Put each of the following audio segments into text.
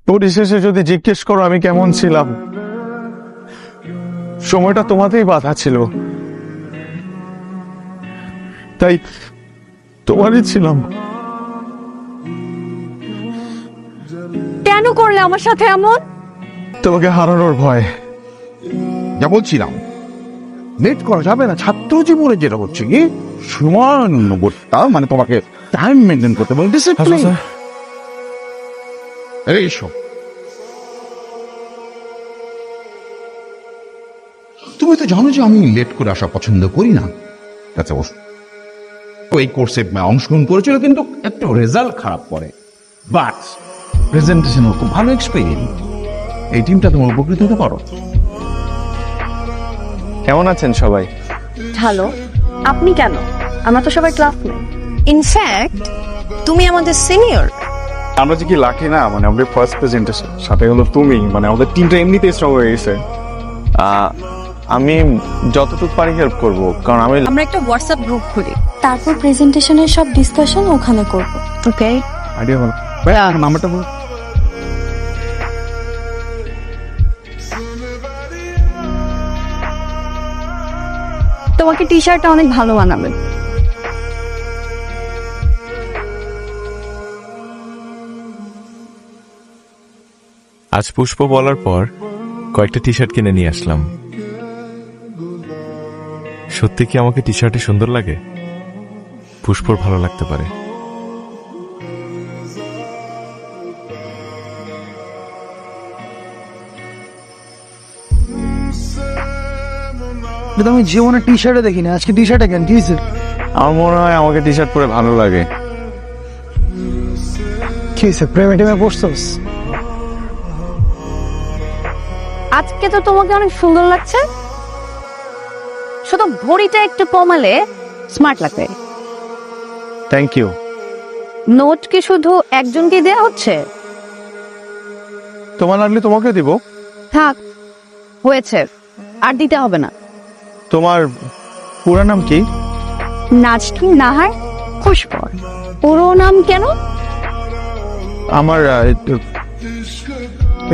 পরিশেষে যদি জিজ্ঞেস করো আমি কেমন ছিলাম, সময়টা তোমাতেই বাধা ছিল, তাই তোমারই ছিলাম। কেন করলে আমার সাথে এমন? তোমাকে হারানোর ভয়। যা বলছিলাম, লেট করা যাবে না। ছাত্র জীবনে যেটা হচ্ছে কি সময়ানুবর্তিতা, মানে তোমাকে টাইম মেনটেন করতে এবং ডিসিপ্লিন। এইসব তুমি তো জানো যে আমি লেট করে আসা পছন্দ করি না। আচ্ছা, এই কোর্সে অংশগ্রহণ করেছিল, কিন্তু একটা রেজাল্ট খারাপ করে, বাট প্রেজেন্টেশন খুব ভালো এক্সপেরিয়েন্স। এই টিমটা তোমার উপকৃত হতে পারো। কেমন আছেন সবাই? ভালো। আপনি কেন? আমরা তো সবাই ক্লাসমেট। ইনফ্যাক্ট তুমি আমাদের সিনিয়র। আমরা যে কি লাকি না, মানে আমাদের ফার্স্ট প্রেজেন্টেশন সাথে হলো তুমি, মানে আমাদের টিমটা এমনিতেই স্ট্রং হয়ে গেছে। আমি যতটুকু পারি হেল্প করব, কারণ আমরা একটা হোয়াটসঅ্যাপ গ্রুপ খুলি, তারপর প্রেজেন্টেশনের সব ডিসকাশন ওখানে করব। ওকে? আইডিয়া ভালো। ভাই নাম্বারটা বলো। তোমাকে টি শার্টটা অনেক ভালো মানাবে। আজ পুষ্প বলার পর কয়েকটা টি শার্ট কিনে নিয়ে আসলাম। সত্যি কি আমাকে টি শার্টে সুন্দর লাগে? পুষ্পর ভালো লাগতে পারে। আমি জীবনে টি শার্টে দেখি না, আজকে টি শার্টে কেন, কি হয়েছে? আমার মনে হয় আমাকে টি শার্ট পরে ভালো লাগে। কি হয়েছে, প্রেমে টেমে পড়ছস? আজকে তো তোমাকে অনেক সুন্দর লাগছে, শুধু ভরিটা একটু কমালে স্মার্ট লাগবে। Thank you. নোট কি শুধু একজনকে দেয়া হচ্ছে? তোমার লাগলে তোমাকে দিব। থাক, হয়েছে, আর দিতে হবে না। তোমার পুরো নাম কি? নাজনীন নাহার পুষ্পর। পুরো নাম কেন? আমার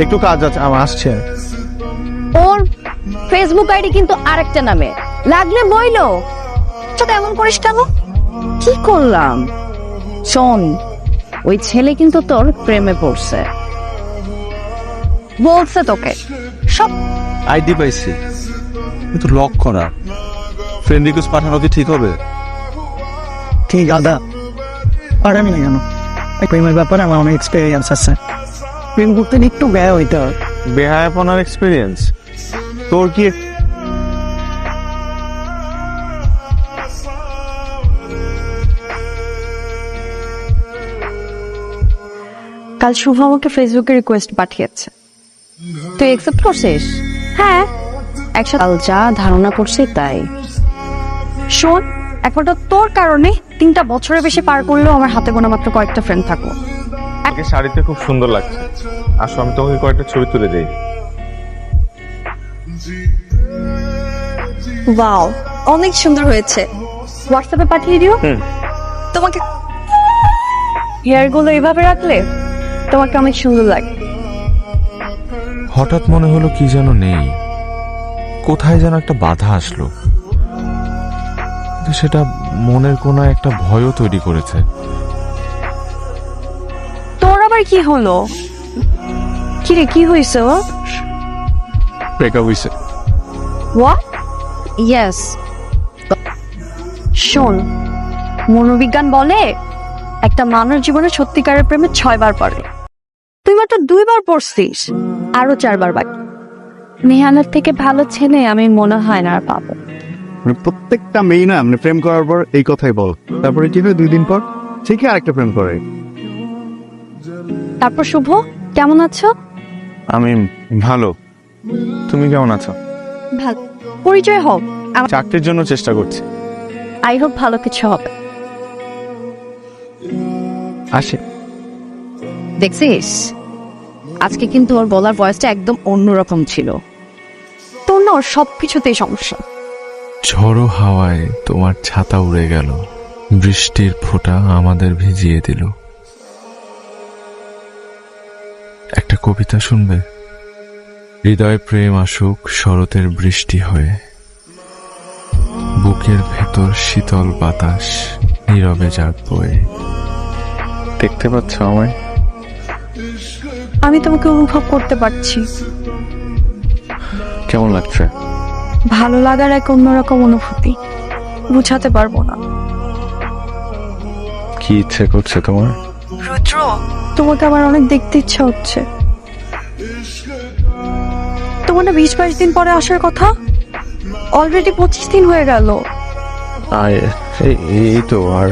একটু কাজ আছে, আমার আসছে। ওর ফেসবুক আইডি কিন্তু আরেকটা নামে, লাগলে বইলো। তো এমন করিস কেন? কি করলাম? শোন, ওই ছেলে কিন্তু তোর প্রেমে পড়ছে, বলছে তোকে সব। আইডি পাইছি, কিন্তু লক করা। ফ্রেন্ড রিকোয়েস্ট পাঠানো কি ঠিক হবে? ঠিক আদা, আর আমি না কেন, প্রেমের ব্যাপারে আমার অনেক এক্সপিরিয়েন্স আছে। প্রেম করতে একটু ব্যয় হইতে হয়। বেহায়াপনার এক্সপিরিয়েন্স তোর কি? কাল শুভ আমাকে ফেসবুকে রিকোয়েস্ট পাঠিয়েছে, তুই অ্যাকসেপ্ট করছিস? হ্যাঁ, একসাথে কাল যা ধারণা করছি তাই। শোন, এখনটা তোর কারণে 3টা বছরের বেশি পার করলেও আমার হাতে গোনা মাত্র কয়েকটা ফ্রেন্ড থাকো। আমাকে শাড়িতে খুব সুন্দর লাগছে। আসো আমি তোমাকে কয়েকটা ছবি তুলে দেই। ওয়াও, অনেক সুন্দর হয়েছে। হোয়াটসঅ্যাপে পাঠিয়ে দিও। তোমাকে হেয়ার গুলো এইভাবে রাখলে তোমাকে অনেক সুন্দর লাগে। হঠাৎ মনে হলো কি যেন নেই, কোথায় যেন একটা বাধা আসলো, কিন্তু সেটা মনের কোনায় একটা ভয়ও তৈরি করেছে। তোর আবার কি হলো? কিরে, কি হয়েছে? ব্রেকআপ হইছে। হোয়াট? ইয়েস। শোন, মনোবিজ্ঞান বলে একটা মানুষ জীবনে সত্যিকারের প্রেমে 6 বার পড়ে, তুই মাত্র 2 বার পড়ছিস, আরো 4 বার বাকি। নেহানের থেকে ভালো ছেলে আমি মনে হয় না আর পাবো। মানে প্রত্যেকটা মেয়ে না, মানে প্রেম করার পর এই কথাই বল, তারপরে কি হয় 2 দিন পর ঠিকই আরেকটা প্রেম করে। তারপর শুভ, কেমন আছো? আমি ভালো, তুমি কেমন আছো? ভালো। পরিচয় হোক। চাকরির জন্য চেষ্টা করছি। আই হোপ ভালো কিছু হবে। আসে। দেখছিস, আজকে কিন্তু ওর বলার ভয়েসটা একদম অন্যরকম ছিল। তোর না ওর সবকিছুতেই সমস্যা। ঝড়ো হাওয়ায় তোমার ছাতা উড়ে গেল, বৃষ্টির ফোঁটা আমাদের ভিজিয়ে দিল। একটা কবিতা শুনবে? হৃদয় প্রেম আসুক শরতের বৃষ্টি হয়ে, বুকের ভেতর শীতল বাতাস নীরবে যাক বয়ে। দেখতে পাচ্ছ আমায়? আমি তোমাকে অনুভব করতে পারছি। কেমন লাগছে? ভালো লাগার এক অন্যরকম অনুভূতি, বুঝাতে পারবো না। কি ইচ্ছে করছে তোমার? রুদ্র, তোমাকে আমার অনেক দেখতে ইচ্ছা হচ্ছে। তোমার না 20-22 দিন পরে আসার কথা, অলরেডি 25 দিন হয়ে গেল। এই তো আর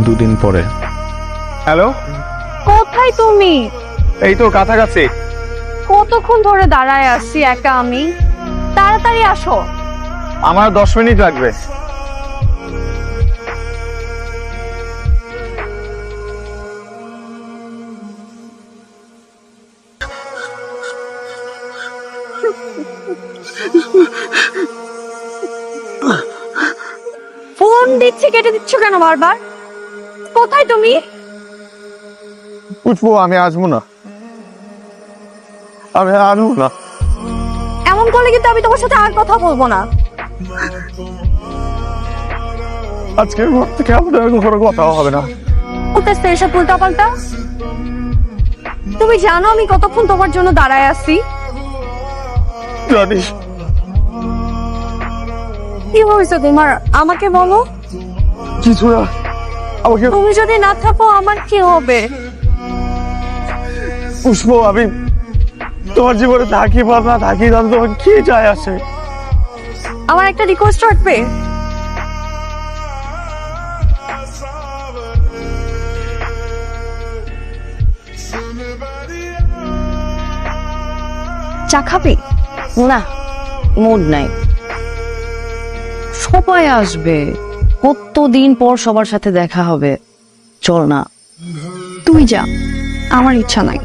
দুদিন পরে। হ্যালো, কোথায় তুমি? এই তো কাছাকাছি। কতক্ষণ ধরে দাঁড়ায় আছি একা আমি, তাড়াতাড়ি আসো। আমার 10 মিনিট লাগবে। ফোন দিচ্ছি, কেটে দিচ্ছ কেন বারবার? কোথায় তুমি? পুষ্পু, আমি আসবো না, আমি আসবো না। এমন করলে কিন্তু আমি তোমার সাথে আর কথা বলবো না। আজকের পর থেকে আমাদের কোনো কথা হবে না। উঠতেছে এসব উল্টা পাল্টা। তুমি জানো আমি কতক্ষণ তোমার জন্য দাঁড়ায় আছি? জানিস? কি হয়েছে তোমার, আমাকে বলো। কিছু না, আমাকে। তুমি যদি না থাকো আমার কি হবে? পুষ্প, আমি তোমার জীবনে থাকি বা না থাকি, তাহলে তোমার কি যায় আসে? আমার একটা রিকোয়েস্ট রাখবে? চা খাবে? না, মুড নাই। সবাই আসবে, কতদিন পর সবার সাথে দেখা হবে। চল না। তুই যা, আমার ইচ্ছা নাই।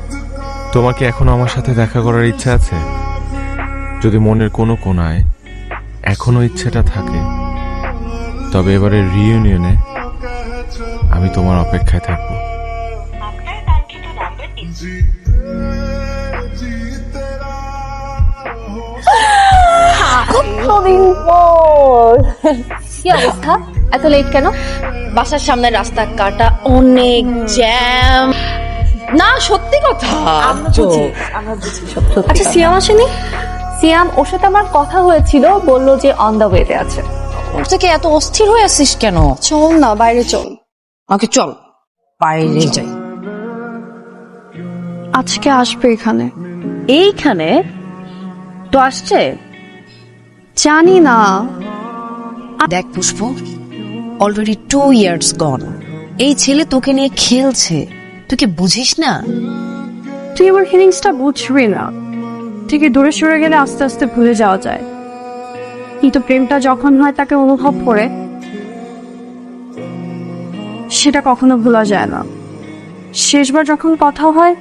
তোমার কি এখনো আমার সাথে দেখা করার ইচ্ছা আছে? যদি মনের কোনো কোনায় এখনো ইচ্ছেটা থাকে, তবে এবারে রিইউনিয়নে আমি তোমার অপেক্ষায় থাকবো। কি অবস্থা? এত লেট কেন? বাসার সামনে রাস্তা কাটা, অনেক জ্যাম। না, সত্যি কথা। আচ্ছা, সিয়াম আসেনি? সিয়াম, ওর সাথে আমার কথা হয়েছিল, বললো যে অন দ্য ওয়েতে আছে। ওর থেকে এত অস্থির হয়ে আসিস কেন? চল না, বাইরে চল। আমাকে চল, বাইরে যাই। আজকে আসবে এখানে। এইখানে তো আসছে? জানি না। দেখ পুষ্প, অলরেডি 2 years গন। এই ছেলে তোকে নিয়ে খেলছে, তুই কি বুঝিস না? তুই আমার ফিলিংসটা বুঝবি না। থেকে দূরে সরে গেলে আস্তে আস্তে ভুলে যাওয়া যায়, কিন্তু প্রেমটা যখন হয় তাকে অনুভব করে, সেটা কখনো ভোলা যায় না। শেষবার যখন কথা হয়,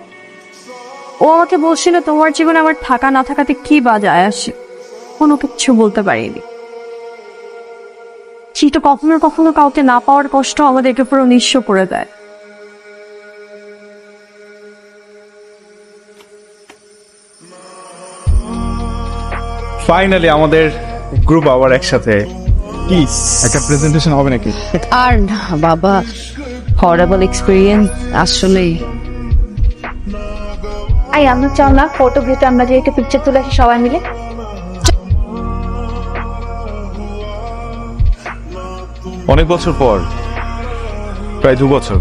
ও আমাকে বলছিল তোমার জীবনে আমার থাকা না থাকাতে কি বাজায় আসে, কোনো কিছু বলতে পারিনি। কিন্তু কখনো কখনো কাউকে না পাওয়ার কষ্ট আমাদেরকে পুরো নিঃস্ব করে দেয়। ফাইনালি আমাদের গ্রুপ আবার একসাথে। কি একটা প্রেজেন্টেশন হবে নাকি? আর না বাবা, হরেবল এক্সপিরিয়েন্স আসলেই। আই আমরা চল না ফটো ভিডিও আমরা যে একটা পিকচার তুলে আসি সবাই মিলে। অনেক বছর পর, প্রায় 2 বছর।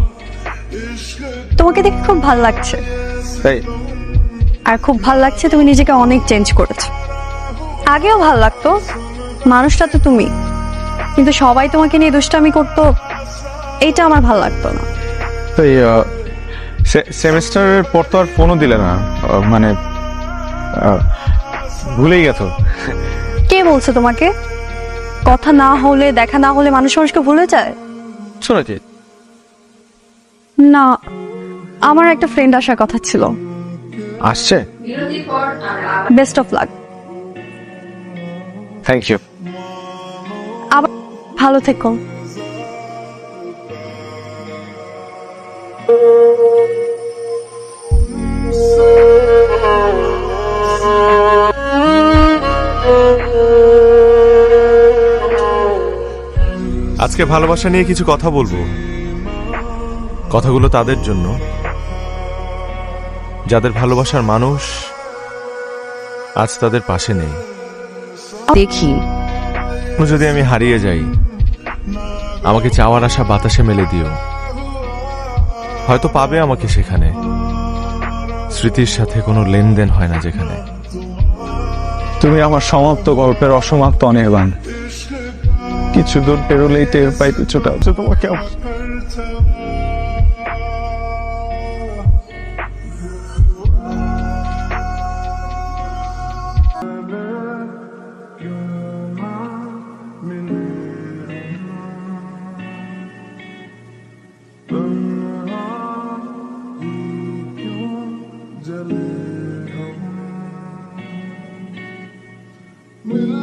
তোমাকে দেখে খুব ভালো লাগছে, তাই? আর খুব ভালো লাগছে তুমি নিজেকে অনেক চেঞ্জ করেছো। আগেও ভালো লাগতো, মানুষটা তো তুমি, কিন্তু সবাই তোমাকে নিয়ে দুষ্টামি করতো, এইটা আমার ভালো লাগতো না। তাই সেমিস্টারের পর তো আর ফোনও দিলে না, মানে ভুলেই গেছো? কে বলছে তোমাকে? কথা না হলে, দেখা না হলে মানুষ মানুষকে ভুলে যায়? শুনেছি। না, আমার একটা ফ্রেন্ড আসার কথা ছিল। আসছে? Best of luck. Thank you. আবার ভালো থেকো। আজকে ভালোবাসা নিয়ে কিছু কথা বলবো। কথাগুলো তাদের জন্য যাদের ভালোবাসার মানুষ আজ তাদের পাশে নেই। দেখি যদি আমি হারিয়ে যাই, আমাকে চাওয়ার আশা বাতাসে মেলে দিও। হয়তো পাবে আমাকে সেখানে, স্মৃতির সাথে কোনো লেনদেন হয় না যেখানে। তুমি আমার সমাপ্ত গল্পের অসমাপ্ত অনির্বাণ। কিছু দূর পেরোলেই টের পাই কিছুটা হচ্ছে তোমাকে আমার। मिल